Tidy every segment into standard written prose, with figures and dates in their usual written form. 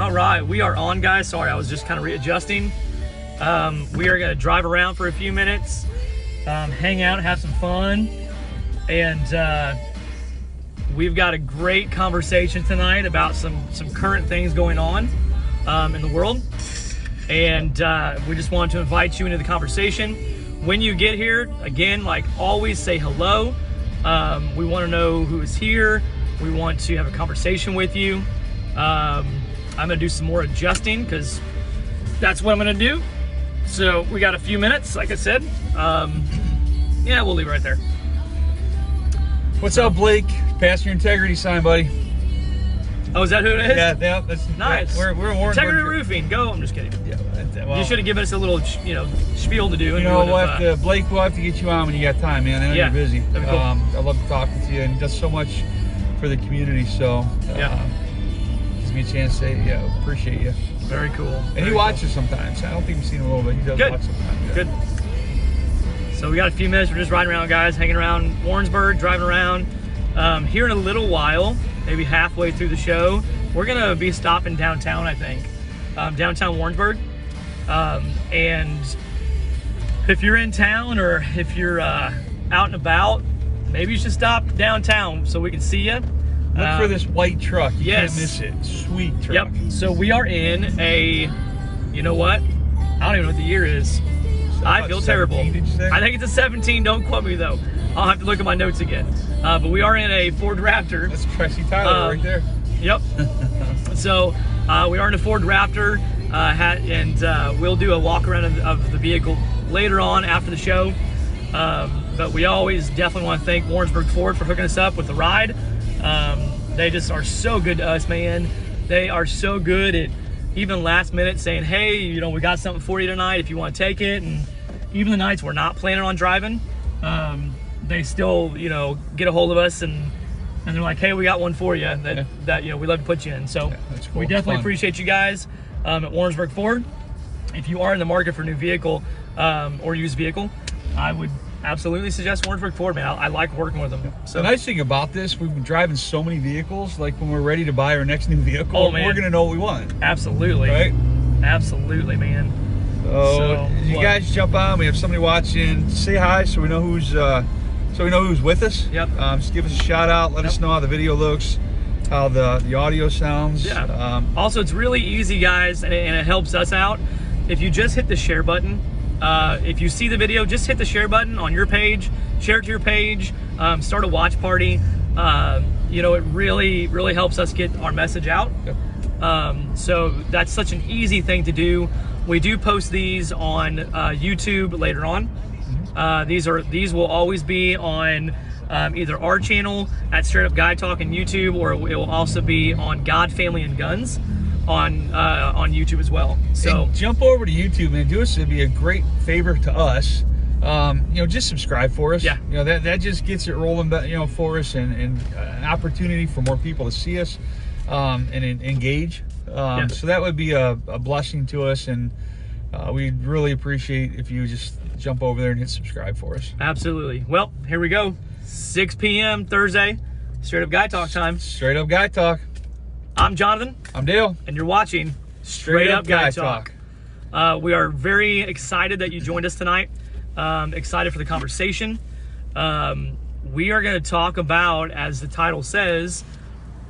All right, we are on, guys. Sorry, I was just kind of readjusting. We are going to drive around for a few minutes, hang out, have some fun, and we've got a great conversation tonight about some current things going on in the world, and we just wanted to invite you into the conversation. When you get here, again, like always, say hello. We want to know who is here. We want to have a conversation with you. I'm gonna do some more adjusting because that's what I'm gonna do. So we got a few minutes, like I said. Yeah, we'll leave it right there. What's up, Blake? Pass your integrity sign, buddy. Oh, is that who it is? Yeah, that's nice. We're Integrity Roofing. Go. I'm just kidding. Yeah, well, you should have given us a little, spiel to do. You know, Blake, we'll have to get you on when you got time, man. I know you're busy. That'd be cool. I love to talk with you, and he does so much for the community. So gives me a chance to say, appreciate you. Very cool. And he watches sometimes. I don't think we've seen him a little bit. He does watch sometimes. Yeah. Good. So we got a few minutes. We're just riding around, guys, hanging around Warrensburg, driving around. Here in a little while, maybe halfway through the show, we're gonna be stopping downtown, I think, downtown Warrensburg. And if you're in town or if you're out and about, maybe you should stop downtown so we can see you. Look for this white truck. You yes. can't miss it. Sweet truck. Yep. So we are in a, you know what? I don't even know what the year is. I feel terrible. I think it's a 17. Don't quote me though. I'll have to look at my notes again. But we are in a Ford Raptor. That's Tracy Tyler right there. Yep. So we are in a Ford Raptor, and we'll do a walk around of the vehicle later on after the show. But we always definitely want to thank Warrensburg Ford for hooking us up with the ride. They just are so good to us, man. They are so good at even last minute saying, hey, we got something for you tonight if you want to take it. And even the nights we're not planning on driving, they still, get a hold of us and they're like, hey, we got one for you that we love to put you in. So cool. We definitely appreciate you guys at Warrensburg Ford. If you are in the market for a new vehicle or used vehicle, I would absolutely suggest Warrensburg Ford, man. I like working with them. So the nice thing about this, we've been driving so many vehicles, like when we're ready to buy our next new vehicle, we're going to know what we want. Absolutely. Right? Absolutely, man. So you guys jump on. We have somebody watching. Say hi so we know who's with us. Yep. Just give us a shout out. Let us know how the video looks, how the audio sounds. Yeah. Also, it's really easy, guys, and it helps us out. If you just hit the share button, if you see the video, just hit the share button on your page, share it to your page, start a watch party. It really, really helps us get our message out. Yep. So that's such an easy thing to do. We do post these on YouTube later on. These will always be on either our channel at Straight Up Guy Talk on YouTube, or it will also be on God, Family, and Guns on YouTube as well. So jump over to YouTube and do us. It'd be a great favor to us. Just subscribe for us. Yeah. That just gets it rolling, for us, and an opportunity for more people to see us and engage. So that would be a blessing to us, and we'd really appreciate if you just jump over there and hit subscribe for us. Absolutely. Well, here we go. 6 p.m. Thursday, Straight Up Guy Talk time. Straight Up Guy Talk. I'm Jonathan. I'm Dale. And you're watching Straight Up Guy Talk. We are very excited that you joined us tonight. Excited for the conversation. We are going to talk about, as the title says,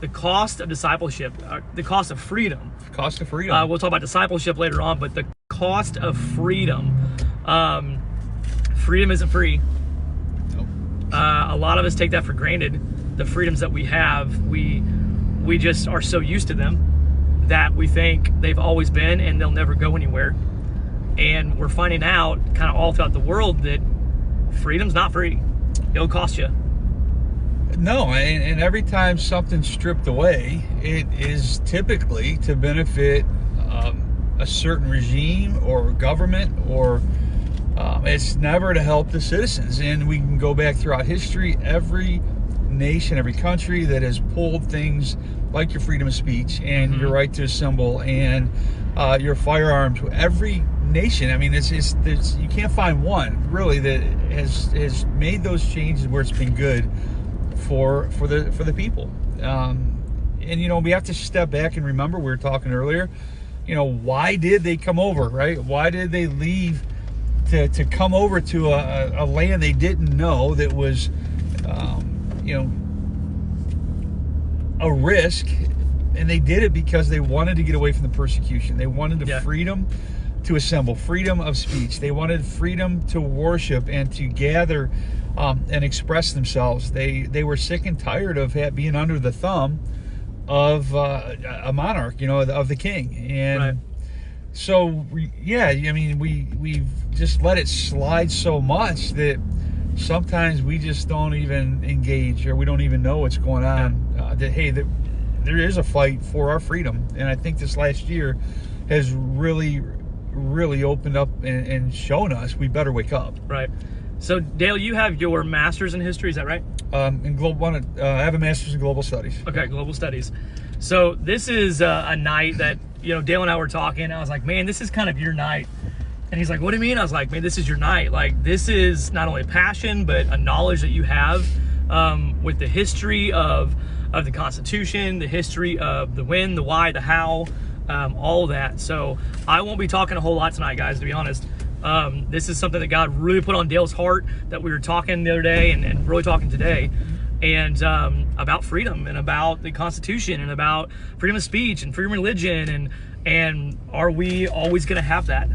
the cost of discipleship, the cost of freedom. Cost of freedom. We'll talk about discipleship later on, but the cost of freedom. Freedom isn't free. Nope. A lot of us take that for granted. The freedoms that we have, we just are so used to them that we think they've always been and they'll never go anywhere. And we're finding out kind of all throughout the world that freedom's not free. It'll cost you. No, and every time something's stripped away, it is typically to benefit a certain regime or government, or it's never to help the citizens. And we can go back throughout history, every nation, every country that has pulled things like your freedom of speech and your right to assemble and your firearms. Every nation, I mean, you can't find one really that has made those changes where it's been good for the people. and we have to step back and remember, we were talking earlier, why did they come over, right? Why did they leave to come over to a land they didn't know, that was, a risk? And they did it because they wanted to get away from the persecution. They wanted the freedom to assemble, freedom of speech. They wanted freedom to worship and to gather and express themselves. They were sick and tired of being under the thumb of a monarch, of the king. And so, we've just let it slide so much that sometimes we just don't even engage, or we don't even know what's going on. That there is a fight for our freedom. And I think this last year has really opened up and shown us we better wake up. Right. So Dale, you have your master's in history, is that right? In global, I have a master's in global studies. Okay, global studies. So this is a night that, Dale and I were talking. I was like, man, this is kind of your night. And he's like, what do you mean? I was like, man, this is your night. Like, this is not only a passion, but a knowledge that you have with the history of the Constitution, the history of the when, the why, the how, all of that. So I won't be talking a whole lot tonight, guys, to be honest. This is something that God really put on Dale's heart, that we were talking the other day and really talking today, and about freedom, and about the Constitution, and about freedom of speech and freedom of religion, and are we always going to have that?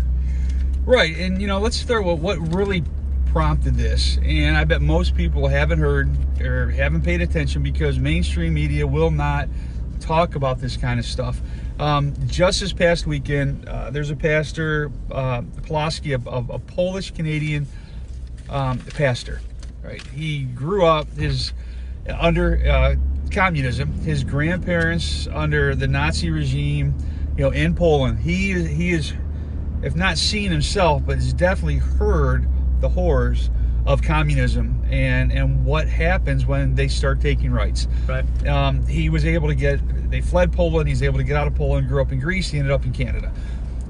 Right. And let's start with what really prompted this. And I bet most people haven't heard or haven't paid attention, because mainstream media will not talk about this kind of stuff. Just this past weekend, there's a pastor, Pulaski, a Polish-Canadian pastor. Right? He grew up under communism. His grandparents under the Nazi regime, in Poland. He is, if not seen himself, but has definitely heard the horrors of communism and what happens when they start taking rights. Right. He was able to they fled Poland. He's able to get out of Poland, grew up in Greece. He ended up in Canada.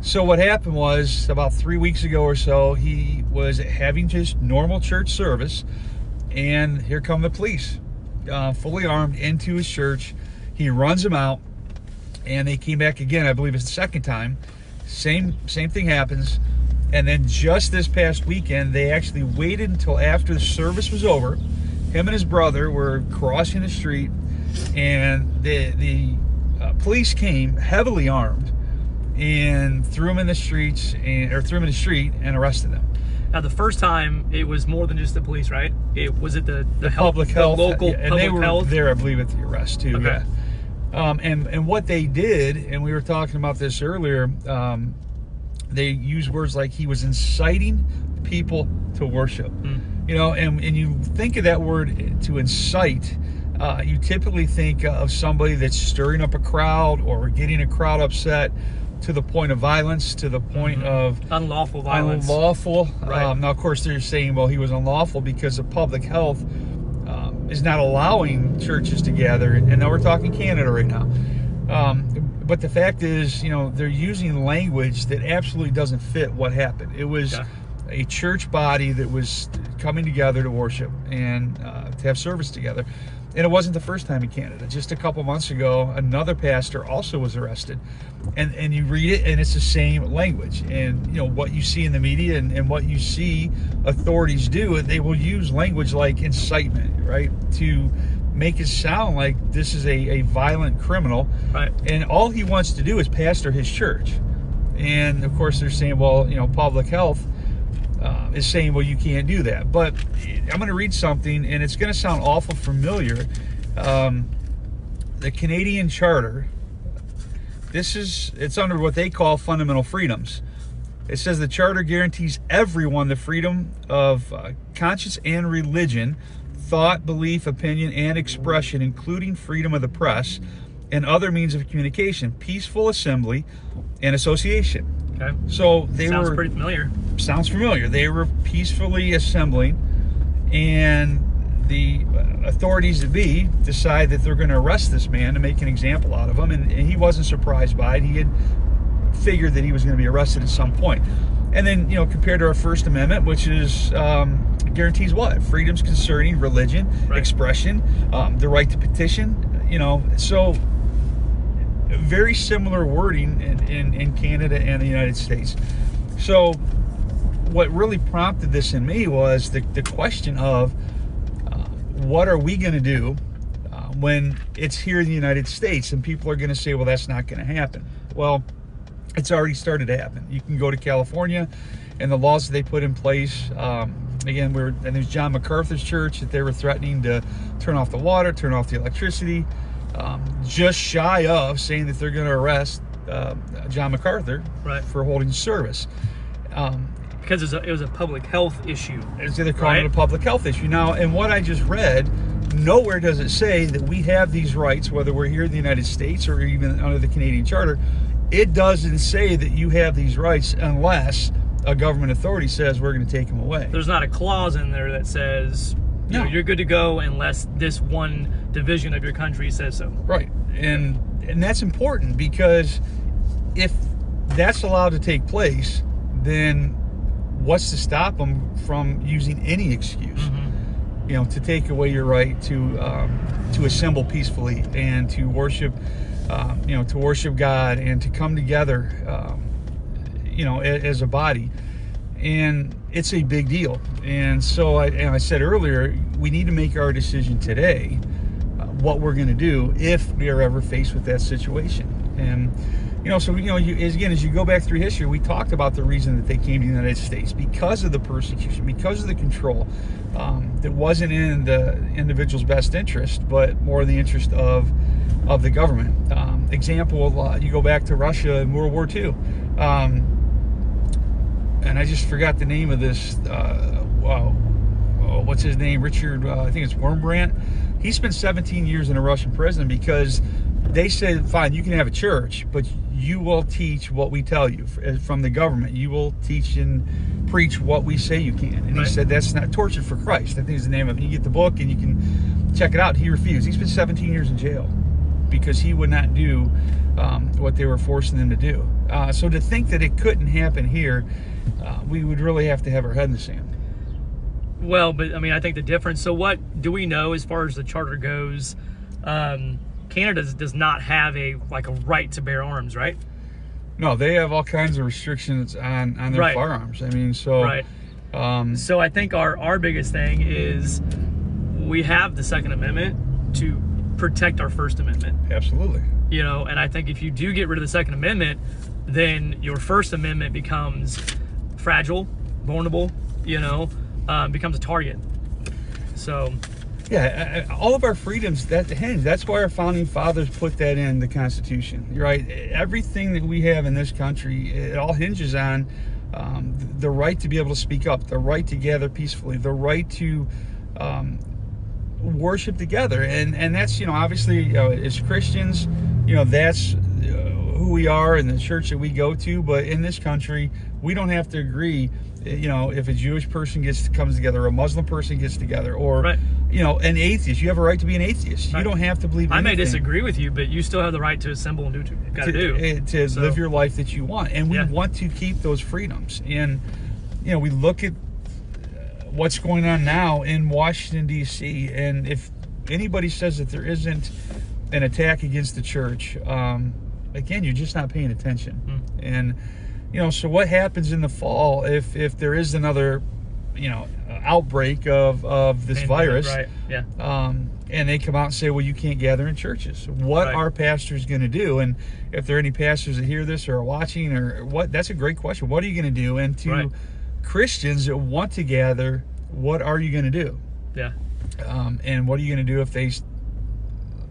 So what happened was, about 3 weeks ago or so, he was having just normal church service, and here come the police, fully armed, into his church. He runs them out, and they came back again. I believe it's the second time. Same thing happens. And then just this past weekend, they actually waited until after the service was over. Him and his brother were crossing the street, and the police came heavily armed and threw him in the street and arrested them. Now, the first time, it was more than just the police, right? Was it the public health, the local and public they were health there, I believe, at the arrest too. Okay. Yeah. And what they did, and we were talking about this earlier. They use words like he was inciting people to worship. And you think of that word, to incite, you typically think of somebody that's stirring up a crowd or getting a crowd upset to the point of violence, to the point of unlawful violence. Unlawful. Right. Now, of course, they're saying, well, he was unlawful because of public health is not allowing churches to gather. And now we're talking Canada right now. But the fact is, they're using language that absolutely doesn't fit what happened. It was a church body that was coming together to worship and to have service together. And it wasn't the first time in Canada. Just a couple months ago, another pastor also was arrested. And you read it, and it's the same language. And, what you see in the media and what you see authorities do, they will use language like incitement, right, to make it sound like this is a violent criminal. Right. And all he wants to do is pastor his church. And, of course, they're saying, well, public health is saying, well, you can't do that. But I'm going to read something, and it's going to sound awful familiar. The Canadian Charter, it's under what they call fundamental freedoms. It says the Charter guarantees everyone the freedom of conscience and religion, thought, belief, opinion, and expression, including freedom of the press and other means of communication, peaceful assembly, and association. Okay. So Sounds pretty familiar. Sounds familiar. They were peacefully assembling, and the authorities to be decide that they're going to arrest this man to make an example out of him, and he wasn't surprised by it. He had figured that he was going to be arrested at some point. And then, compared to our First Amendment, which is guarantees what? Freedoms concerning religion, expression, the right to petition. So very similar wording in Canada and the United States. So what really prompted this in me was the question of what are we going to do when it's here in the United States, and people are going to say, well, that's not going to happen. Well, it's already started to happen. You can go to California and the laws that they put in place. Again, and there's John MacArthur's church that they were threatening to turn off the water, turn off the electricity, just shy of saying that they're going to arrest John MacArthur for holding service. Because it was a public health issue. They're calling it a public health issue. Now, in what I just read, nowhere does it say that we have these rights, whether we're here in the United States or even under the Canadian Charter. It doesn't say that you have these rights unless a government authority says we're going to take them away. There's not a clause in there that says you're good to go unless this one division of your country says so. Right. And that's important, because if that's allowed to take place, then what's to stop them from using any excuse, to take away your right to assemble peacefully and to worship, to worship God and to come together, as a body. And it's a big deal. And so I said earlier, we need to make our decision today, what we're going to do if we are ever faced with that situation. And as you go back through history, we talked about the reason that they came to the United States, because of the persecution, because of the control that wasn't in the individual's best interest, but more in the interest of the government. Example, you go back to Russia in World War II, and I just forgot the name of this. What's his name? Richard, I think it's Wurmbrand. He spent 17 years in a Russian prison because they said, fine, you can have a church, but you will teach what we tell you from the government. You will teach and preach what we say you can. And he said, that's not Torture for Christ. I think is the name of it. You get the book and you can check it out. He refused. He spent 17 years in jail because he would not do what they were forcing him to do. So to think that it couldn't happen here, we would really have to have our head in the sand. Well, but I think the difference. So what do we know as far as the charter goes? Canada does not have a right to bear arms, right? No, they have all kinds of restrictions on their firearms. So I think our biggest thing is we have the Second Amendment to protect our First Amendment. Absolutely. And I think if you do get rid of the Second Amendment, then your First Amendment becomes fragile, vulnerable, becomes a target. So yeah, all of our freedoms, that's why our founding fathers put that in the Constitution, right? Everything that we have in this country, it all hinges on the right to be able to speak up, the right to gather peacefully, the right to worship together. And that's, obviously, as Christians, that's who we are in the church that we go to. But in this country, we don't have to agree, if a Jewish person comes together, or a Muslim person gets together, or, an atheist. You have a right to be an atheist. You don't have to believe anything. I may disagree with you, but you still have the right to assemble and do what you got to do. To live your life that you want. And we want to keep those freedoms. And, we look at what's going on now in Washington, D.C., and if anybody says that there isn't an attack against the church, again, you're just not paying attention. And, so what happens in the fall if there is another, outbreak of this virus, and they come out and say, well, you can't gather in churches. What are pastors going to do? And if there are any pastors that hear this or are watching, or what, that's a great question. What are you going to do? And to Christians that want to gather, what are you going to do? And what are you going to do if they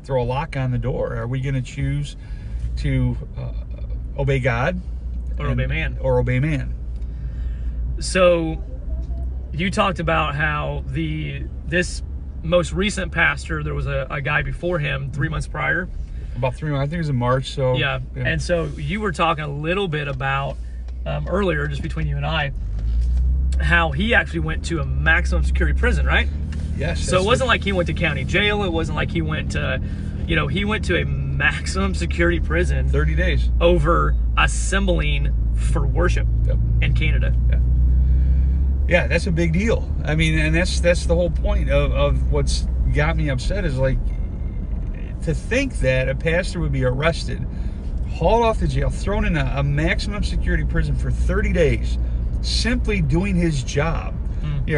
throw a lock on the door? Are we going to choose to obey God or obey man? So you talked about how this most recent pastor, there was a guy before him 3 months prior. About 3 months, I think it was in March. So yeah. And so you were talking a little bit about earlier, just between you and I, how he actually went to a maximum security prison, right? Yes. So it wasn't like he went to county jail. It wasn't like he went to, he went to a maximum security prison. 30 days. Over assembling for worship in Canada. Yeah, that's a big deal. And that's the whole point of what's got me upset is to think that a pastor would be arrested, hauled off to jail, thrown in a maximum security prison for 30 days, simply doing his job,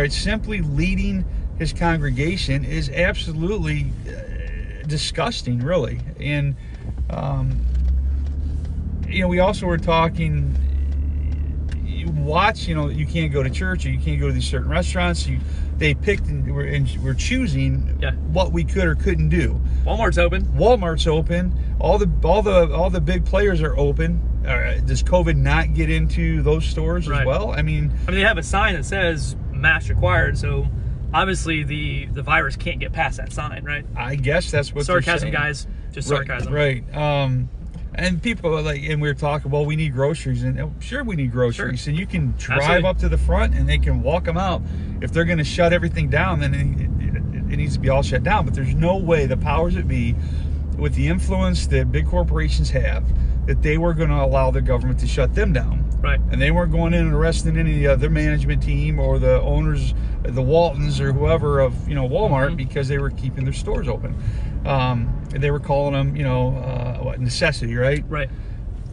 simply leading his congregation, is absolutely disgusting, really. And we also were talking. You can't go to church, or you can't go to these certain restaurants. They picked and we're choosing what we could or couldn't do. Walmart's open. All the big players are open. Does COVID not get into those stores as well? I mean, they have a sign that says mask required, so obviously the virus can't get past that sign, right? I guess that's what sarcasm, they're saying. guys. Just sarcasm. Right. And people are like, and we were talking, well, we need groceries, and sure, we need groceries. Sure. And you can drive up to the front, and they can walk them out. If they're going to shut everything down, then it needs to be all shut down. But there's no way the powers that be, with the influence that big corporations have, that they were going to allow the government to shut them down. Right. And they weren't going in and arresting any of their management team or the owners, the Waltons or whoever of Walmart, because they were keeping their stores open. They were calling them, necessity, right? Right.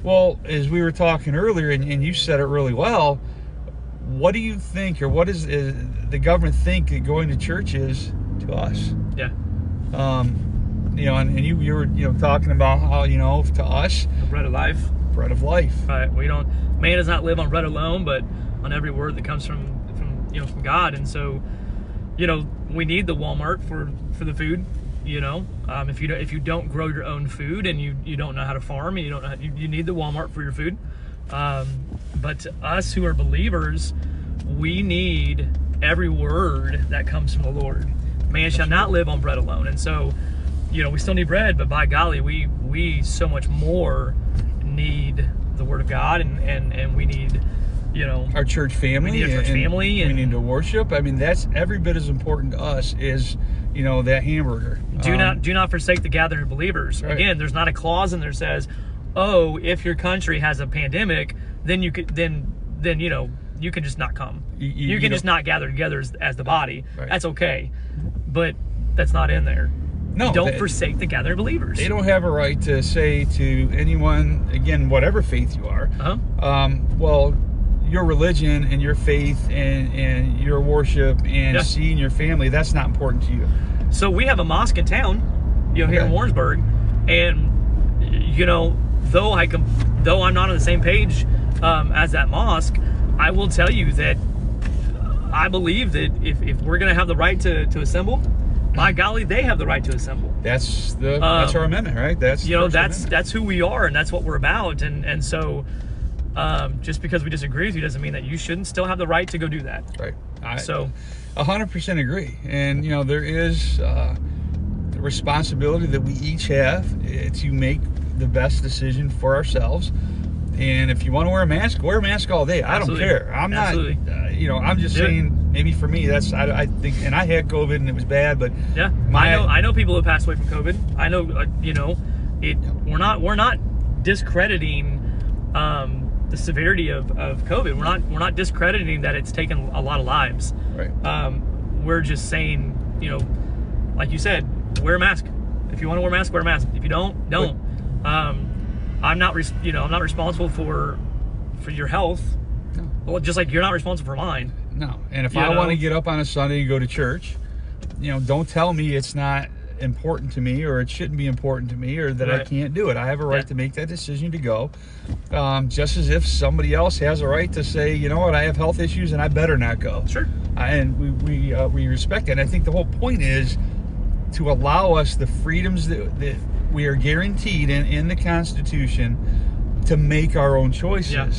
Well, as we were talking earlier, and you said it really well, what do you think, or what does the government think that going to church is to us? Yeah. And you were talking about how to us, the bread of life. Bread of life. Right. Man does not live on bread alone, but on every word that comes from God. And so, we need the Walmart for the food. If you don't grow your own food, and you don't know how to farm, and you need the Walmart for your food. But to us who are believers, we need every word that comes from the Lord. Man shall not live on bread alone. And so, we still need bread, but by golly, we so much more need the Word of God, and we need our church family. We need our church family, and we need to worship. I mean, that's every bit as important to us as that hamburger. Do not forsake the gathering of believers. Right. Again, there's not a clause in there that says, oh, if your country has a pandemic, then you could you can just not come. You can just not gather together as the body. Right. That's okay, but that's not in there. No, don't forsake the gathering of believers. They don't have a right to say to anyone, again, whatever faith you are, well, your religion and your faith and your worship and seeing your family, that's not important to you. So we have a mosque in town, here in Warrensburg, and though I'm not on the same page as that mosque, I will tell you that I believe that if we're going to have the right to assemble, by golly, they have the right to assemble. That's our amendment, right? That's who we are, and that's what we're about. And so, just because we disagree with you doesn't mean that you shouldn't still have the right to go do that. Right. I 100% agree. And there is the responsibility that we each have to make the best decision for ourselves. And if you want to wear a mask all day. I don't care. I'm not. I'm just saying. Maybe for me, I think, and I had COVID and it was bad, but I know people who passed away from COVID. I know, we're not discrediting the severity of COVID. We're not discrediting that it's taken a lot of lives. Right. We're just saying, like you said, wear a mask. If you want to wear a mask, wear a mask. If you don't. I'm not responsible for your health. No. Well, just like you're not responsible for mine. No. And if I want to get up on a Sunday and go to church, don't tell me it's not important to me, or it shouldn't be important to me, or that I can't do it. I have a right to make that decision to go. Just as if somebody else has a right to say, you know what, I have health issues and I better not go. Sure. And we respect that. And I think the whole point is to allow us the freedoms that we are guaranteed in the Constitution to make our own choices. Yeah.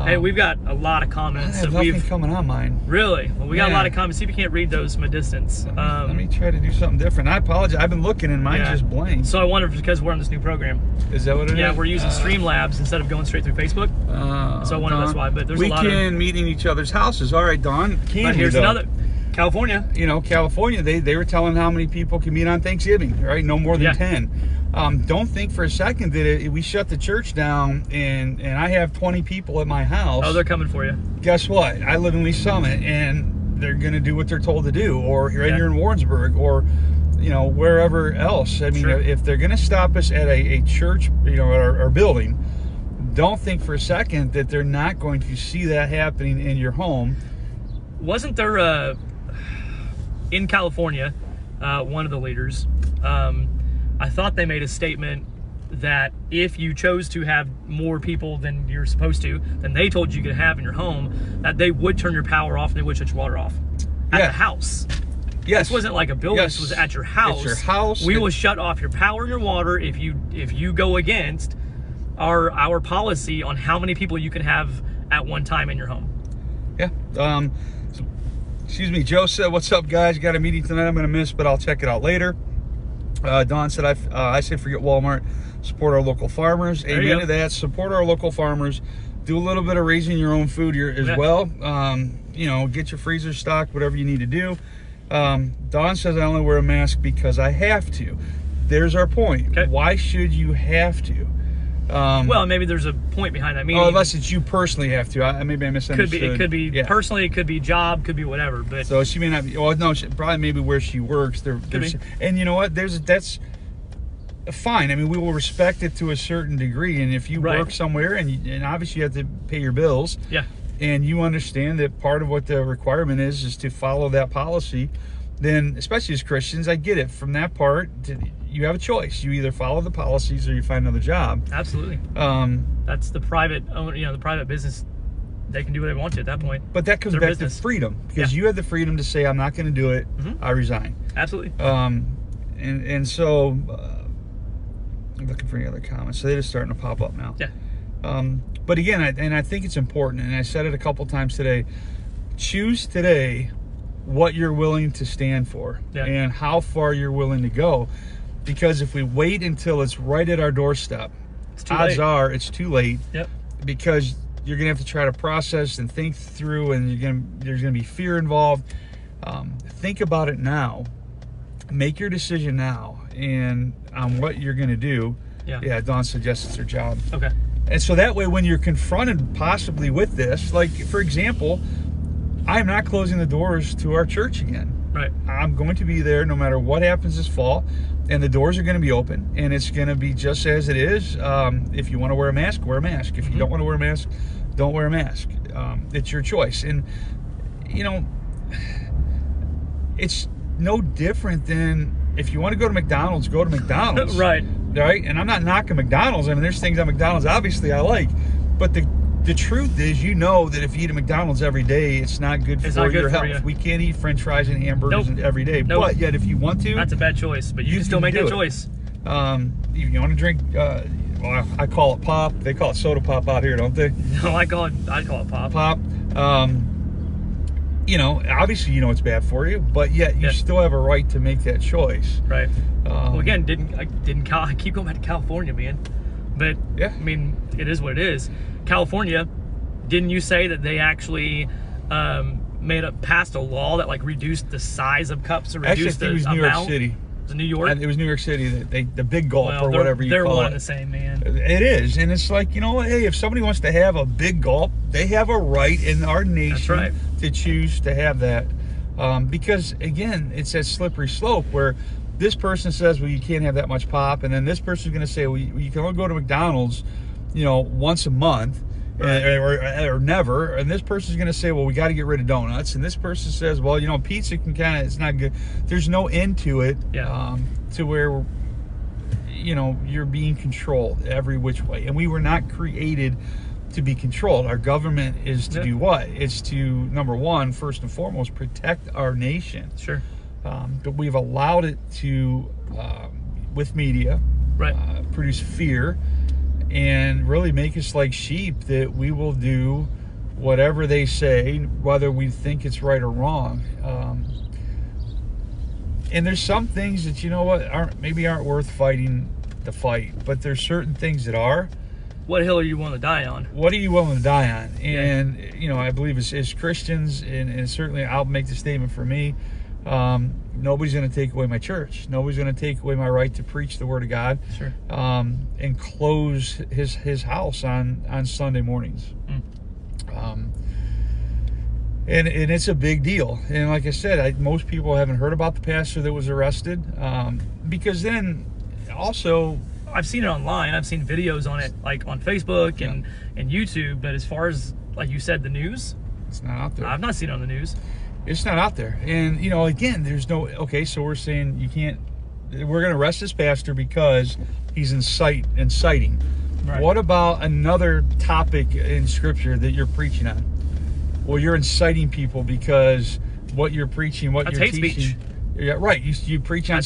Hey, we've got a lot of comments. I have nothing coming on mine. Really? Well, we got a lot of comments. See if you can't read those from a distance. Let me try to do something different. I apologize. I've been looking and mine's just blank. So I wonder if it's because we're on this new program. Is that what it is? Yeah, we're using Streamlabs instead of going straight through Facebook. So I wonder that's why. But there's a lot of... We can meet in each other's houses. All right, Don. But here's another... California. California, they were telling how many people can meet on Thanksgiving, right? No more than 10. Don't think for a second that we shut the church down and I have 20 people at my house. Oh, they're coming for you. Guess what? I live in Lee Summit, and they're going to do what they're told to do, or here in Warrensburg, or wherever else. I mean, Sure. if they're going to stop us at a church, at our building, don't think for a second that they're not going to see that happening in your home. Wasn't there in California, one of the leaders, I thought they made a statement that if you chose to have more people than you're supposed to, than they told you could have in your home, that they would turn your power off and they would shut your water off at the house. Yes. This wasn't like a building. Yes. This was at your house. It's your house. We will shut off your power and your water if you go against our policy on how many people you can have at one time in your home. Yeah. Excuse me. Joe said, "What's up, guys? Got a meeting tonight. I'm going to miss, but I'll check it out later." Don said, "I say forget Walmart. Support our local farmers." Amen to that. Support our local farmers. Do a little bit of raising your own food here as well. Get your freezer stocked, whatever you need to do. Don says, "I only wear a mask because I have to." There's our point. Okay. Why should you have to? Well, maybe there's a point behind that. Meaning, unless it's you personally have to. Maybe I misunderstood. it could be personally, it could be job, could be whatever. But so she may not be. Well, no, probably maybe where she works. And you know what? That's fine. I mean, we will respect it to a certain degree. And if you work somewhere and obviously you have to pay your bills. Yeah. And you understand that part of what the requirement is to follow that policy, then especially as Christians, I get it. From that part, you have a choice. You either follow the policies or you find another job. Absolutely. That's the private owner, the private business. They can do what they want to at that point. But that comes back to freedom, because you have the freedom to say, "I'm not going to do it. I resign." Absolutely. And so I'm looking for any other comments. So they're just starting to pop up now. Yeah. But again, I think it's important, and I said it a couple times today. Choose today what you're willing to stand for and how far you're willing to go. Because if we wait until it's right at our doorstep, odds are it's too late. Yep. Because you're going to have to try to process and think through, and there's going to be fear involved. Think about it now. Make your decision now and on what you're going to do. Yeah, Dawn suggests it's her job. Okay. And so that way, when you're confronted possibly with this, like, for example, I'm not closing the doors to our church again. Right. I'm going to be there no matter what happens this fall, and the doors are going to be open, and it's going to be just as it is. If you want to wear a mask, wear a mask. If you don't want to wear a mask, don't wear a mask. It's your choice. And, it's no different than if you want to go to McDonald's, go to McDonald's. Right. Right? And I'm not knocking McDonald's. I mean, there's things at McDonald's obviously I like, but the truth is, that if you eat at McDonald's every day, it's not good for your health. We can't eat French fries and hamburgers every day. But yet, if you want to, that's a bad choice. But you can still make that choice. If you want to drink, I call it pop. They call it soda pop out here, don't they? No, I call it pop. Pop. Obviously it's bad for you, but yet you still have a right to make that choice. Right. Well, again, I keep going back to California, man. But I mean, it is what it is. California, didn't you say that they actually passed a law that reduced the size of cups or reduced the amount? Actually, it was New York City. Was it New York? It was New York City. The big gulp or whatever you call it. They're one and the same, man. It is, and it's like, hey, if somebody wants to have a big gulp, they have a right in our nation to choose to have that. Because again, it's that slippery slope where this person says, well, you can't have that much pop, and then this person's going to say, well, you can only go to McDonald's, once a month, or never. And this person's going to say, well, we got to get rid of donuts. And this person says, well, pizza it's not good. There's no end to it, to where, you're being controlled every which way. And we were not created to be controlled. Our government is to do what? It's to, number one, first and foremost, protect our nation. Sure. But we've allowed it to, with media, produce fear and really make us like sheep, that we will do whatever they say, whether we think it's right or wrong. And there's some things that, maybe aren't worth fighting the fight, but there's certain things that are. What hill are you willing to die on? What are you willing to die on? And, I believe as Christians, and certainly I'll make the statement for me, nobody's going to take away my church. Nobody's going to take away my right to preach the Word of God. Sure. And close his house on Sunday mornings. And it's a big deal. And like I said, most people haven't heard about the pastor that was arrested, because then also I've seen it online. I've seen videos on it, like on Facebook and YouTube. But as far as, like you said, the news, it's not out there. I've not seen it on the news. It's not out there. And, again, there's no, okay, so we're saying we're going to arrest this pastor because he's inciting. Right. What about another topic in Scripture that you're preaching on? Well, you're inciting people because what you're preaching, what That's you're hate teaching. Speech. Yeah, right. You preach on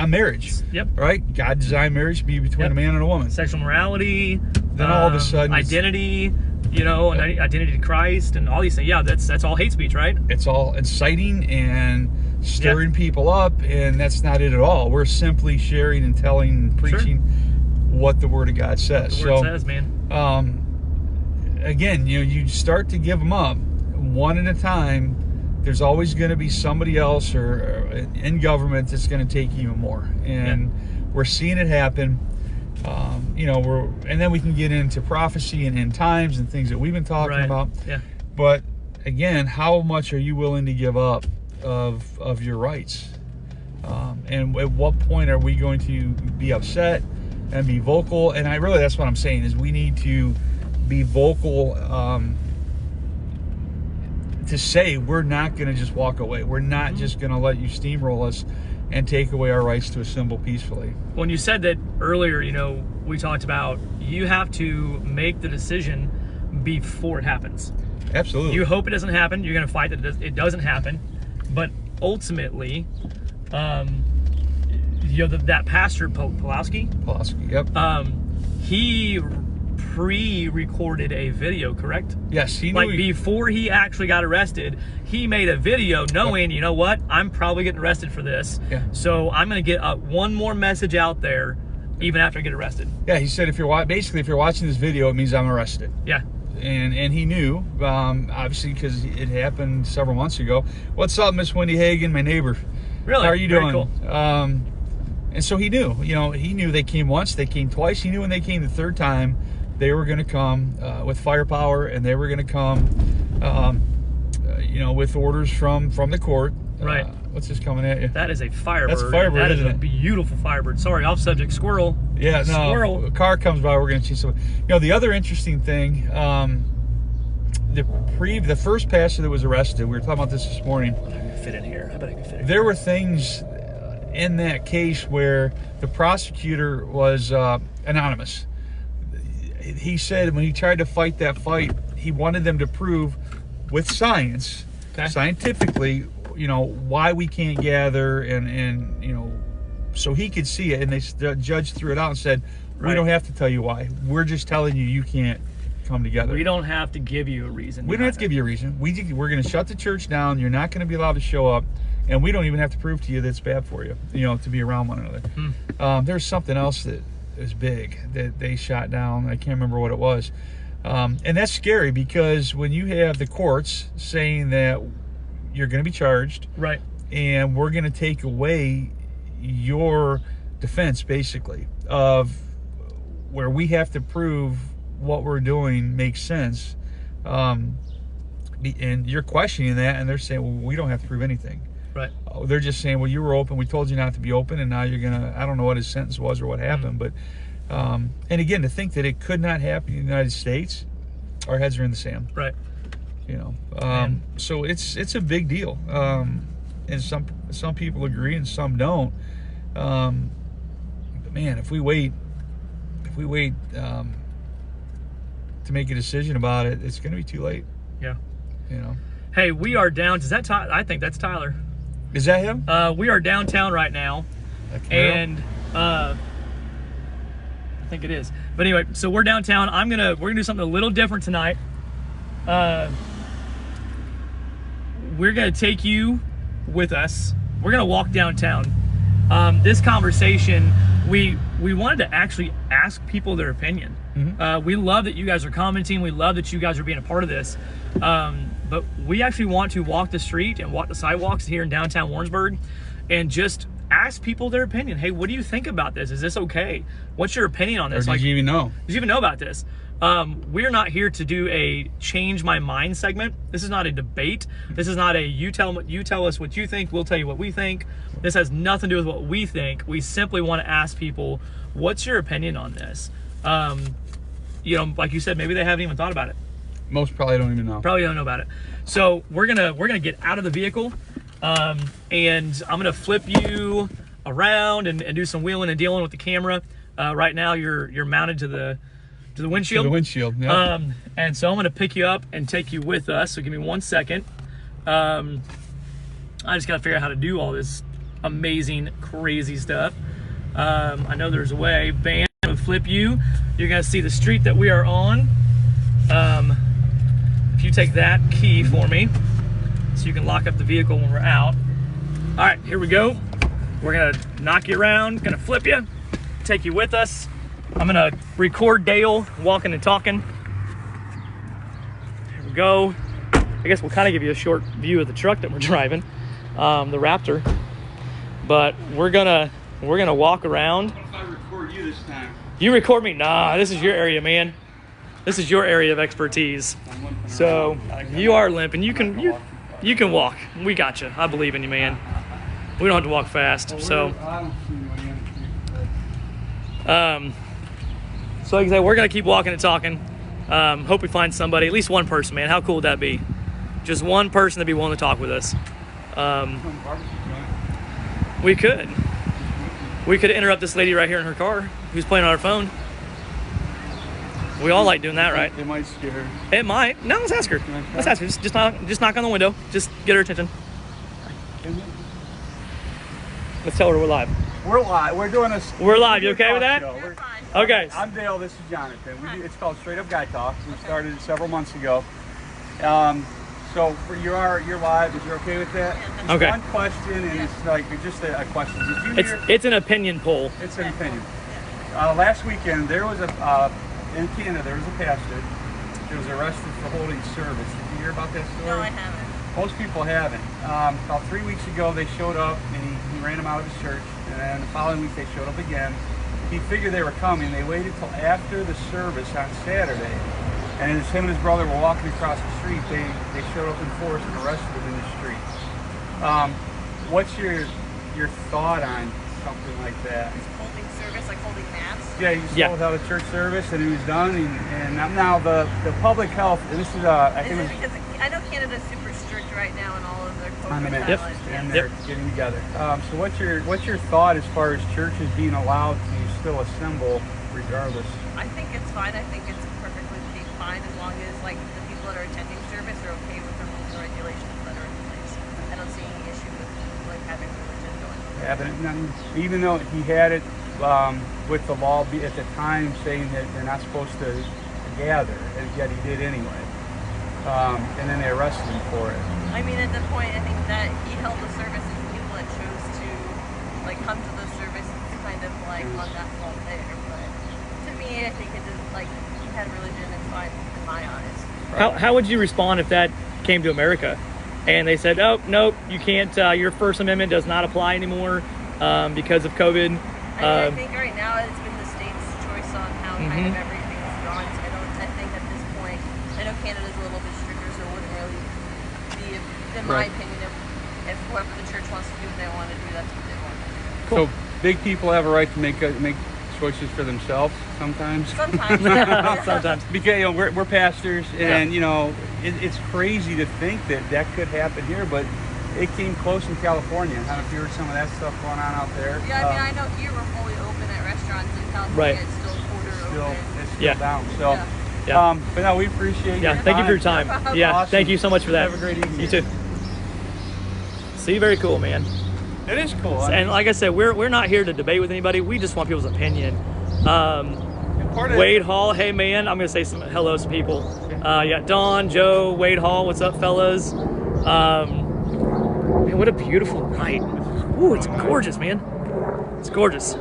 marriage. Yep. Right? God designed marriage to be between a man and a woman. Sexual morality. Then all of a sudden, identity. And identity to Christ and all these things. Yeah, that's all hate speech, right? It's all inciting and stirring people up, and that's not it at all. We're simply sharing and telling and preaching what the Word of God says. The Word says, man. Again, you start to give them up one at a time. There's always going to be somebody else or in government that's going to take even more, and we're seeing it happen. And then we can get into prophecy and end times and things that we've been talking about. Yeah. But again, how much are you willing to give up of your rights? And at what point are we going to be upset and be vocal? And that's what I'm saying is we need to be vocal to say we're not going to just walk away. We're not just going to let you steamroll us and take away our rights to assemble peacefully. When you said that earlier, we talked about you have to make the decision before it happens. Absolutely. You hope it doesn't happen. You're going to fight that it doesn't happen. But ultimately, that pastor, Pawlowski, yep. He pre-recorded a video, correct? Yes, he knew. Before he actually got arrested, he made a video knowing, you know what, I'm probably getting arrested for this. Yeah. So I'm going to get one more message out there even after I get arrested. Yeah, he said if you're watching this video, it means I'm arrested. Yeah. And he knew, obviously, because it happened several months ago. What's up, Miss Wendy Hagen, my neighbor? Really? How are you Very doing? Cool. And so he knew. He knew they came once, they came twice. He knew when they came the third time, they were going to come with firepower, and they were going to come, with orders from the court. Right. What's this coming at you? That is a Firebird. That's a Firebird, That is isn't a it? beautiful Firebird. Sorry, off subject. Squirrel. Yeah, no. Squirrel. A car comes by, we're going to see something. The other interesting thing, the first pastor that was arrested, we were talking about this morning. I can fit in here. I bet I can fit in here. There were things in that case where the prosecutor was anonymous. He said when he tried to fight that fight, he wanted them to prove with science, scientifically, why we can't gather and so he could see it. And the judge threw it out and said, we don't have to tell you why. We're just telling you can't come together. We don't have to give you a reason. We don't have to give you a reason. We're going to shut the church down. You're not going to be allowed to show up. And we don't even have to prove to you that it's bad for you, to be around one another. There's something else that is big that they shot down. I can't remember what it was. And that's scary because when you have the courts saying that you're going to be charged, right, and we're going to take away your defense, basically, of where we have to prove what we're doing makes sense. And you're questioning that, and they're saying, well, we don't have to prove anything. Right. They're just saying, well, you were open. We told you not to be open, and now you're going to, I don't know what his sentence was or what happened. But, and again, to think that it could not happen in the United States, our heads are in the sand. Right. So it's a big deal. And some people agree and some don't. But man, if we wait to make a decision about it, it's going to be too late. Yeah. Hey, we are down. Is that Tyler? I think that's Tyler. Is that him? We are downtown right now, and I think it is. But anyway, so we're downtown. We're gonna do something a little different tonight. We're gonna take you with us. We're gonna walk downtown. This conversation, we wanted to actually ask people their opinion. Mm-hmm. We love that you guys are commenting. We love that you guys are being a part of this. But we actually want to walk the street and walk the sidewalks here in downtown Warrensburg and just ask people their opinion. Hey, what do you think about this? Is this okay? What's your opinion on this? Or did you even know? Did you even know about this? We're not here to do a change my mind segment. This is not a debate. This is not a you tell us what you think, we'll tell you what we think. This has nothing to do with what we think. We simply want to ask people, what's your opinion on this? You know, like you said, maybe they haven't even thought about it. Most probably don't even know. Probably don't know about it. So we're gonna get out of the vehicle, and I'm gonna flip you around and do some wheeling and dealing with the camera. Right now you're mounted to the windshield. To the windshield, yeah. And so I'm gonna pick you up and take you with us. So give me 1 second. I just gotta figure out how to do all this amazing, crazy stuff. I know there's a way. Bam, I'm gonna flip you. You're gonna see the street that we are on. If you take that key for me, so you can lock up the vehicle when we're out. All right, here we go. We're gonna knock you around, gonna flip you, take you with us. I'm gonna record Dale walking and talking. Here we go. I guess we'll kind of give you a short view of the truck that we're driving, the Raptor. But we're gonna walk around. What if I record you this time? You record me? Nah, this is your area, man. This is your area of expertise. So you are limping. You can walk. We got you. I believe in you, man. We don't have to walk fast. So like I said, we're gonna keep walking and talking. Hope we find somebody, at least one person, man. How cool would that be? Just one person to be willing to talk with us. We could interrupt this lady right here in her car who's playing on her phone. We all like doing that, right? It might scare her. It might. No, let's ask her. Let's ask her. Just knock on the window. Just get her attention. Let's tell her we're live. We're live. We're doing this. We're live. You okay with that? We're fine. Okay. I'm Dale. This is Jonathan. It's called Straight Up Guy Talk. We started it several months ago. So you're live. Is you okay with that? Just Okay. One question, and it's like just a question. Did you hear? It's an opinion poll. It's an opinion. Last weekend there was in Canada there was a pastor that was arrested for holding service. Did you hear about that story? No, I haven't. Most people haven't. About 3 weeks ago, they showed up and he ran them out of his church. And then the following week, they showed up again. He figured they were coming. They waited till after the service on Saturday. And as him and his brother were walking across the street, they showed up in force and arrested him in the street. What's your thought on something like that? Holding service, like holding mass. Yeah, he just held out a church service and he was done. And now the public health, and this is I think Is it because I know Canada's super strict right now in all of their on the COVID map, guidelines. and they're getting together. So what's your thought as far as churches being allowed to still assemble regardless? I think it's fine. I think it's perfectly fine as long as like the people that are attending service are okay with the rules and regulations that are in place. I don't see any issue with like having religion going on. Even though he had it with the law at the time saying that they're not supposed to gather, and yet he did anyway. And then they arrested him for it. I mean, at the point, I think that he held the service and people that chose to like come to the service is kind of like on that fault there. But to me, I think it is like he had religion and fine in my eyes. How would you respond if that came to America and they said, oh, nope, you can't, your First Amendment does not apply anymore because of COVID? I think right now it's been the state's choice on how kind of everything's gone. So I think at this point, I know Canada's a little bit stricter, so it wouldn't really be, in my opinion, if whoever the church wants to do what they want to do, that's what they want to do. Cool. So big people have a right to make choices for themselves sometimes. Sometimes. Sometimes. Because we're pastors, and it's crazy to think that could happen here, but it came close in California. I don't know if you heard some of that stuff going on out there. Yeah, I mean, I know here we're fully open at restaurants in California. Right. It's still quarter open. It's still down. So, Yeah. but no, we appreciate your Thank you for your time. No problem. Yeah, Awesome. thank you so much for that. Have a great evening. You too. See, very cool, man. It is cool. And like I said, we're not here to debate with anybody. We just want people's opinion. Wade Hall, hey man, I'm gonna say some hellos to people. You got Don, Joe, Wade Hall, what's up, fellas? Man, what a beautiful night. Ooh, it's gorgeous, man. It's gorgeous.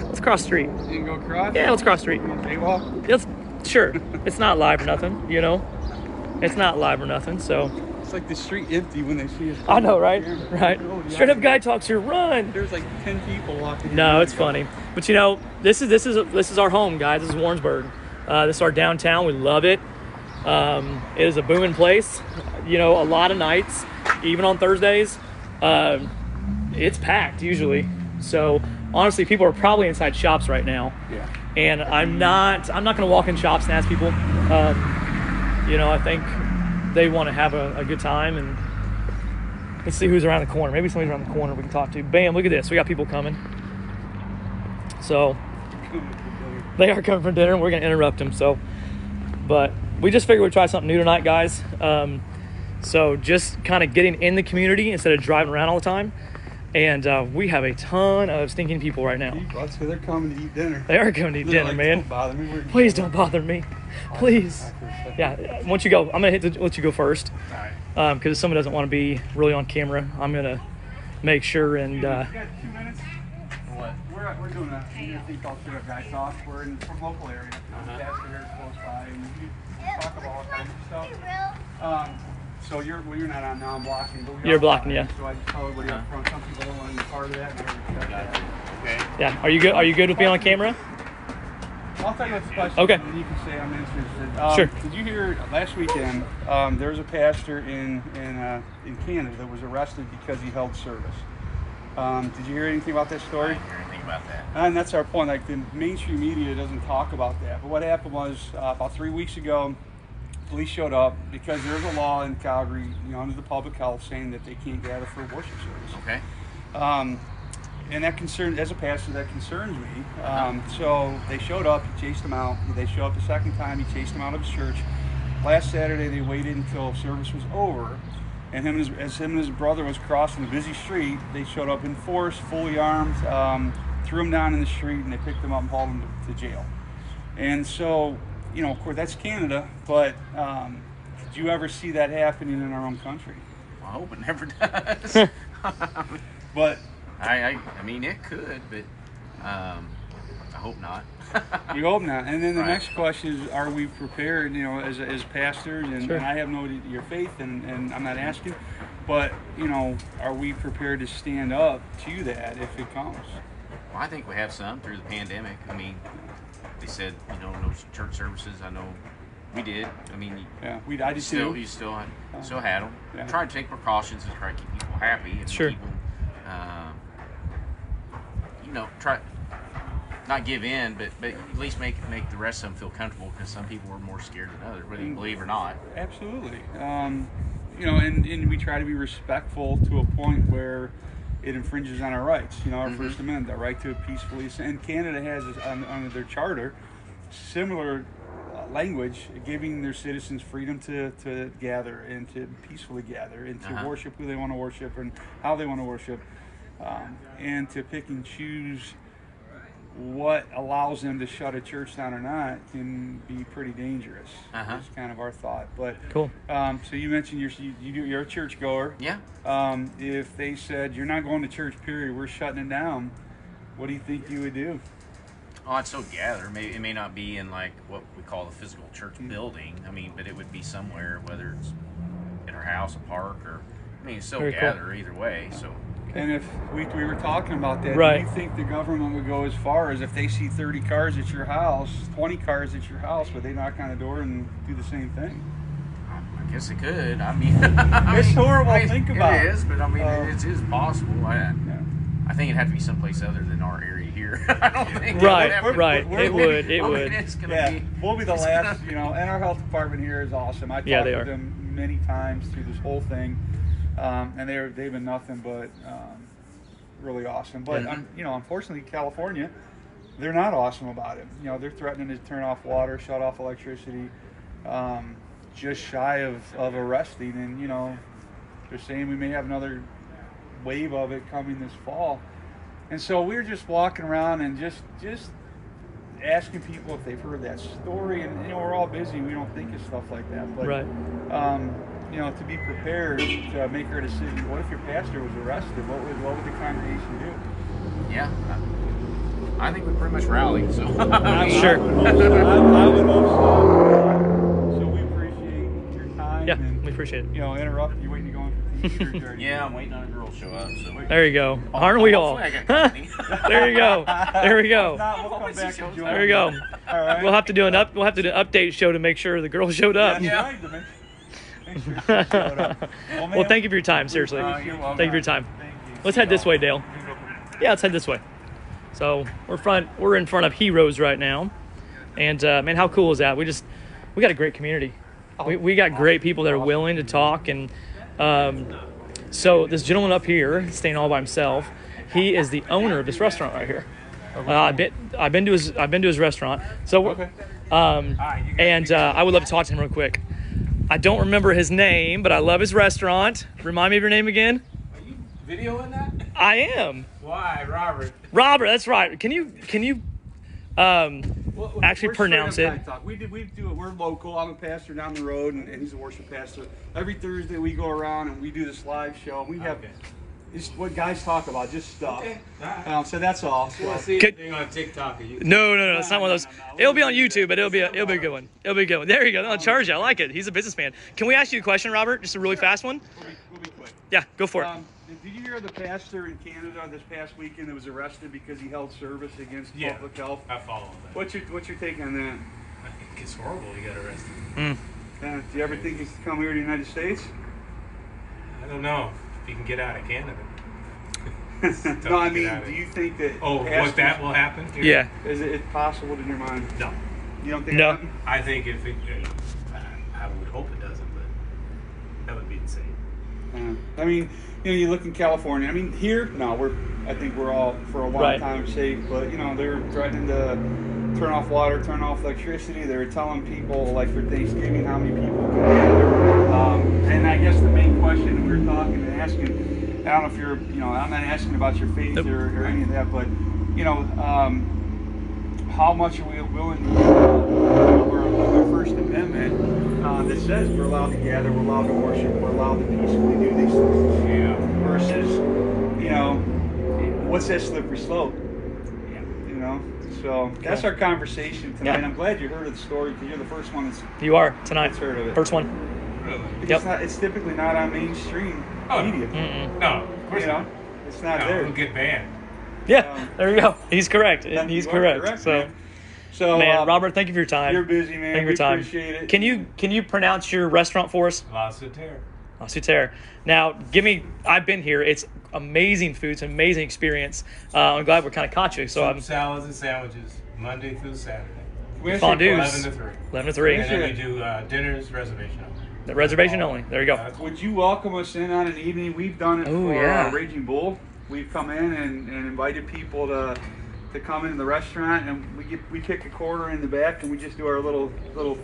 Let's cross the street. You can go across? Yeah, let's cross the street. Jaywalk? Sure. It's not live or nothing, you know? It's not live or nothing, so It's like the street empty when they see us. I know, right? Right. Oh, yeah. Straight up guy talks here. Run. There's like 10 people walking. No, it's funny. But you know, this is our home, guys. This is Warrensburg. This is our downtown. We love it. It is a booming place. You know, a lot of nights, even on Thursdays, it's packed usually. So honestly, people are probably inside shops right now. Yeah. And I'm not going to walk in shops and ask people. You know, I think they want to have a good time, and let's see who's around the corner. Maybe somebody's around the corner we can talk to. Bam, look at this. We got people coming. So they are coming for dinner, and we're going to interrupt them. So, but we just figured we'd try something new tonight, guys. So just kind of getting in the community instead of driving around all the time. And we have a ton of stinking people right now. So they're coming to eat dinner. They are coming to eat They're dinner, like, man. Don't bother me. Please don't bother me. Please. Yeah, once you go, I'm going to let you go first. All right. Because if someone doesn't want to be really on camera, I'm going to make sure and... You got 2 minutes? What? We're doing a thing called Straight Up Guy Talk. We're from local area. Pastor here close by, and we talk about all kinds of stuff. So you're not on now. I'm blocking. But You're blocking, yeah. So I just tell everybody up front. Some people don't want to be part of that. And Okay. Yeah, are you good? Are you good with being on camera? I'll tell you what's the question. Okay. And you can say I'm interested. Sure. Did you hear last weekend? There was a pastor in Canada that was arrested because he held service. Did you hear anything about that I story? didn't hear anything about that. And that's our point. Like, the mainstream media doesn't talk about that. But what happened was about 3 weeks ago, police showed up because there's a law in Calgary, you know, under the public health, saying that they can't gather for a worship service. Okay. And that concern, as a pastor, that concerns me. So they showed up, he chased them out. They showed up the second time, he chased them out of his church. Last Saturday, they waited until service was over, and as him and his brother was crossing the busy street, they showed up in force, fully armed, threw him down in the street, and they picked him up and hauled him to jail. And so, you know, of course, that's Canada, but did you ever see that happening in our own country? I hope it never does. But I mean, it could, but I hope not. we hope not. And then the Right. next question is, are we prepared, you know, as pastors? And, Sure. and I have no your faith, and I'm not asking, but, you know, are we prepared to stand up to that if it comes? Well, I think we have some through the pandemic. I mean, they said, you know, no church services. I know we did. I mean, Yeah, I did still, too. you still had them. Yeah. Try to take precautions and try to keep people happy and Sure. keep them, you know, try not give in, but at least make the rest of them feel comfortable, because some people are more scared than others, whether you believe or not. Absolutely. You know, and we try to be respectful to a point where it infringes on our rights. You know, our First Amendment, our right to peacefully. And Canada has, under their charter, similar language, giving their citizens freedom to gather and to peacefully gather and to worship who they want to worship and how they want to worship, and to pick and choose what allows them to shut a church down or not can be pretty dangerous. That's kind of our thought. But Cool. so you mentioned you're a churchgoer. Yeah. If they said you're not going to church, period, we're shutting it down, what do you think you would do? Oh, I'd still gather. It may not be in like what we call the physical church building. I mean, but it would be somewhere, whether it's in our house, a park, or still Very cool. gather either way. So And if we were talking about that, Right. do you think the government would go as far as if they see 30 cars at your house, 20 cars at your house, would they knock on the door and do the same thing? I guess it could. I mean, It's horrible to think about. It is, but I mean, it is possible. Yeah. I think it'd have to be someplace other than our area here. I don't think Right, it would right. have to It would, it I mean, would. it's gonna Yeah, be. we'll be the it's last, gonna- you know, and our health department here is awesome. I talked Yeah, they to are. them many times through this whole thing, and they've been nothing but really awesome. But, Yeah. you know, unfortunately, California, they're not awesome about it. You know, they're threatening to turn off water, shut off electricity, just shy of arresting. And, you know, they're saying we may have another wave of it coming this fall. And so we're just walking around and just asking people if they've heard that story. And, you know, we're all busy. We don't think of stuff like that. But, Right. you know, to be prepared to make our decision. What if your pastor was arrested? What would the congregation do? Yeah. I think we pretty much rallied. So Sure. I would hope so. So we appreciate your time Yeah, and, we appreciate it. you know, interrupt. You waiting to go in for tea? Or you already- Yeah, I'm waiting on a girl to show up. So There you go. Aren't we all? Hopefully I got company. There you go. There we If go. not, we'll come back and join There we go. All right. We'll have to do an update show to make sure the girl showed up. That's right, to make sure she showed up. Well, thank you for your time. Seriously, You're welcome. thank you for your time. Thank you. Let's head this way, Dale. Yeah, let's head this way. So we're in front of Heroes right now, and man, how cool is that? We got a great community. We got great people that are willing to talk, and so this gentleman up here, staying all by himself, he is the owner of this restaurant right here. I've been to his restaurant. So Okay. and I would love to talk to him real quick. I don't remember his name, but I love his restaurant. Remind me of your name again. Are you videoing that? I am. Why, Robert? Robert, that's right. Can you Well, actually we're pronounce straight it? up guy talk. We do it. We're local. I'm a pastor down the road, and he's a worship pastor. Every Thursday we go around and we do this live show. We have it's what guys talk about, just stuff. Okay. All right. So that's all. So, We'll see Could- anything on TikTok or YouTube. No, it's not one of those. No. It'll be on YouTube, but it'll be a good one. It'll be a good one. There you go. I'll charge you. I like it. He's a businessman. Can we ask you a question, Robert? Just a really fast one. we'll be quick. Yeah, go for it. Did you hear the pastor in Canada this past weekend that was arrested because he held service against public health? I follow that. What's your take on that? I think it's horrible he got arrested. Do you ever think he could come here to the United States? I don't know if he can get out of Canada. No, I mean, do you think that? Oh, what that will happen? Here? Yeah. Is it possible in your mind? No. You don't think? No. it happened? I think if it, I would hope it doesn't, but that would be insane. I mean, you look in California. I mean, here, no, I think we're all for a long Right. time safe. But they're threatening to turn off water, turn off electricity. They're telling people, like for Thanksgiving, how many people can gather. And I guess the main question we were talking and asking, I don't know if you're, I'm not asking about your faith or any of that, but how much are we willing to over the First Amendment that says we're allowed to gather, we're allowed to worship, we're allowed to peacefully do these things. Yeah. Versus, what's that slippery slope? Yeah. So that's our conversation tonight. Yeah. I'm glad you heard of the story because you're the first one that's You are tonight. heard of it. First one. Really? Yep. It's typically not on mainstream media. Mm-mm. No, of course not. It's not No, there. we'll get banned. Yeah, there you go. He's correct. You He's are correct. So, man. So, man, Robert, thank you for your time. you're busy, man. Thank you for We your time. appreciate it. Can you pronounce your restaurant for us? La Soter. La Soter. Now, I've been here. It's amazing food. It's an amazing experience. I'm glad we kind of caught you. So Some I'm salads and sandwiches, Monday through Saturday. We asked you a Fondues. question. 11 to 3. 11 to 3. And then we do dinners, reservation only. The reservation only. There you go. Would you welcome us in on an evening? We've done it Oh, for yeah. Raging Bull. We've come in and invited people to come into the restaurant, and we kick a quarter in the back, and we just do our little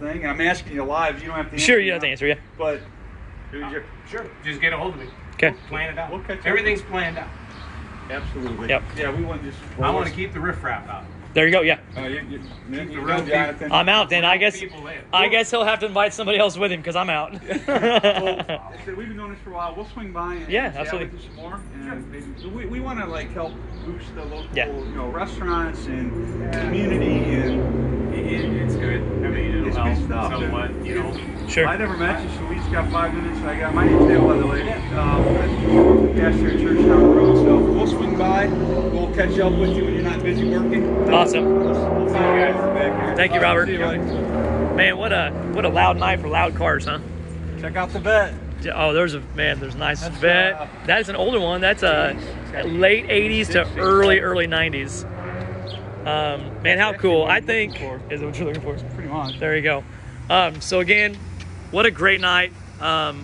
thing. And I'm asking you live. You don't have to. Sure, answer you don't have to now, answer, yeah. But Sure. Just get a hold of me. Okay. We'll plan it out. We'll catch up. Everything's planned out. absolutely. Yep. Yeah, we want to just. I want to keep the riffraff out. There you go. Yeah. You the go, real Jonathan. I'm out then. I guess People live. he'll have to invite somebody else with him because I'm out. Well, like I said, we've been doing this for a while. We'll swing by and Yeah, chat absolutely. with you some more. And maybe we want to help boost the local, Yeah. restaurants and community and. It's good. I mean, it'll It's help good stuff. somewhat, Sure. I never met you, so we just got 5 minutes. My name's Dale, by the way. I'm pastor at church down the road, so we'll swing by. We'll catch up with you when you're not busy working. Awesome. We'll see you guys back here. Thank you, Robert. See you, buddy. Man, what a loud night for loud cars, huh? Check out the vet. Oh, there's a nice That's, vet. That is an older one. That's a late 80s to early 90s. Man, how cool. I think is what you're looking for. Pretty much. There you go. So again, what a great night.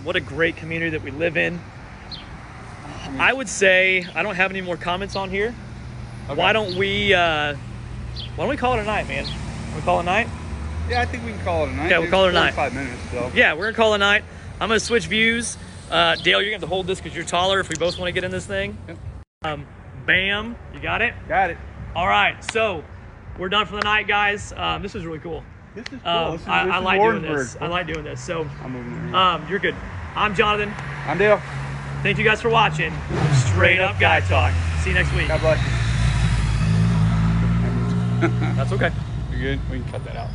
What a great community that we live in. I would say I don't have any more comments on here. Okay. Why don't we call it a night, man? We call it a night? Yeah, I think we can call it a night. Okay, we'll call it a night. 5 minutes, so. Yeah, we're gonna call it a night. I'm gonna switch views. Dale, you're gonna have to hold this because you're taller if we both want to get in this thing. Bam, you got it? Got it. All right, so we're done for the night, guys. This was really cool. This is cool. This is I like doing this. Warrensburg. I like doing this. So, I'm moving there. you're good. I'm Jonathan. I'm Dale. Thank you guys for watching. Straight Up Guy Talk. See you next week. God bless you. That's okay. You're good. We can cut that out.